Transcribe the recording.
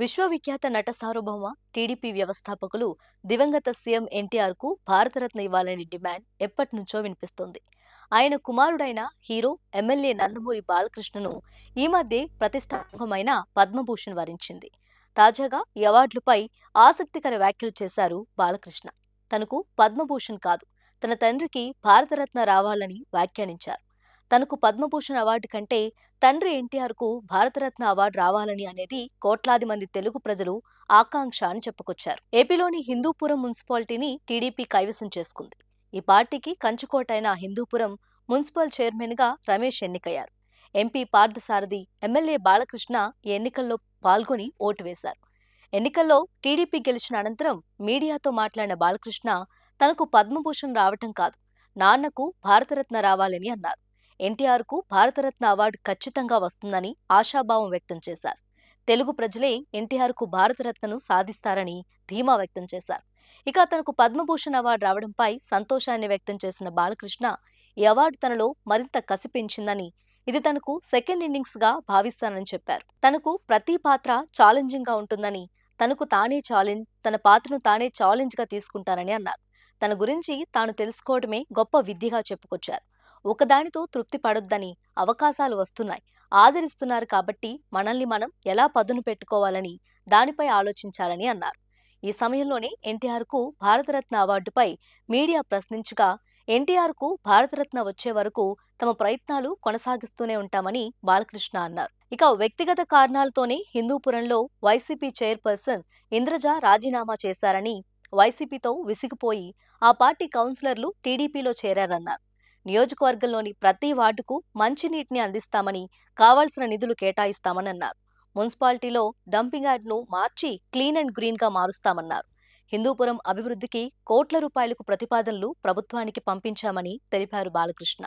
విశ్వవిఖ్యాత నట సార్వభౌమ టీడీపీ వ్యవస్థాపకులు దివంగత సీఎం ఎన్టీఆర్ కు భారతరత్న ఇవ్వాలని డిమాండ్ ఎప్పటినుంచో వినిపిస్తోంది. ఆయన కుమారుడైన హీరో ఎమ్మెల్యే నందమూరి బాలకృష్ణను ఈ మధ్య ప్రతిష్టాత్మకమైన పద్మభూషణ్ వరించింది. తాజాగా ఈ అవార్డులపై ఆసక్తికర వ్యాఖ్యలు చేశారు బాలకృష్ణ. తనకు పద్మభూషణ్ కాదు, తన తండ్రికి భారతరత్న రావాలని వ్యాఖ్యానించారు. తనకు పద్మభూషణ్ అవార్డు కంటే తండ్రి ఎన్టీఆర్ కు భారతరత్న అవార్డు రావాలని అనేది కోట్లాది మంది తెలుగు ప్రజలు ఆకాంక్ష అని చెప్పుకొచ్చారు. ఏపీలోని హిందూపురం మున్సిపాలిటీని టీడీపీ కైవసం చేసుకుంది. ఈ పార్టీకి కంచుకోటైన హిందూపురం మున్సిపల్ చైర్మన్ గా రమేష్ ఎన్నికయ్యారు. ఎంపీ పార్థసారథి, ఎమ్మెల్యే బాలకృష్ణ ఈ ఎన్నికల్లో పాల్గొని ఓటు వేశారు. ఎన్నికల్లో టీడీపీ గెలిచిన అనంతరం మీడియాతో మాట్లాడిన బాలకృష్ణ తనకు పద్మభూషణ్ రావటం కాదు, నాన్నకు భారతరత్న రావాలని అన్నారు. ఎన్టీఆర్ కు భారతరత్న అవార్డు ఖచ్చితంగా వస్తుందని ఆశాభావం వ్యక్తం చేశారు. తెలుగు ప్రజలే ఎన్టీఆర్ కు భారతరత్నను సాధిస్తారని ధీమా వ్యక్తం చేశారు. ఇక తనకు పద్మభూషణ్ అవార్డు రావడంపై సంతోషాన్ని వ్యక్తం చేసిన బాలకృష్ణ ఈ అవార్డు తనలో మరింత కసి పెంచిందని, ఇది తనకు సెకండ్ ఇన్నింగ్స్ గా భావిస్తానని చెప్పారు. తనకు ప్రతి పాత్ర ఛాలెంజింగ్ గా ఉంటుందని, తనకు తానే ఛాలెంజ్, తన పాత్రను తానే ఛాలెంజ్ గా తీసుకుంటానని అన్నారు. తన గురించి తాను తెలుసుకోవడమే గొప్ప విద్యగా చెప్పుకొచ్చారు. ఒకదానితో తృప్తి పడొద్దని, అవకాశాలు వస్తున్నాయి, ఆదరిస్తున్నారు కాబట్టి మనల్ని మనం ఎలా పదును పెట్టుకోవాలని, దానిపై ఆలోచించాలని అన్నారు. ఈ సమయంలోనే ఎన్టీఆర్ కు భారతరత్న అవార్డుపై మీడియా ప్రశ్నించగా, ఎన్టీఆర్ కు భారతరత్న వచ్చే వరకు తమ ప్రయత్నాలు కొనసాగిస్తూనే ఉంటామని బాలకృష్ణ అన్నారు. ఇక వ్యక్తిగత కారణాలతోనే హిందూపురంలో వైసీపీ చైర్పర్సన్ ఇంద్రజ రాజీనామా చేశారని, వైసీపీతో విసిగిపోయి ఆ పార్టీ కౌన్సిలర్లు టీడీపీలో చేరారన్నారు. నియోజకవర్గంలోని ప్రతి వార్డుకు మంచినీటిని అందిస్తామని, కావాల్సిన నిధులు కేటాయిస్తామని అన్నారు. మున్సిపాలిటీలో డంపింగ్ యార్డ్ను మార్చి క్లీన్ అండ్ గ్రీన్ గా మారుస్తామన్నారు. హిందూపురం అభివృద్ధికి కోట్ల రూపాయలకు ప్రతిపాదనలు ప్రభుత్వానికి పంపించామని తెలిపారు బాలకృష్ణ.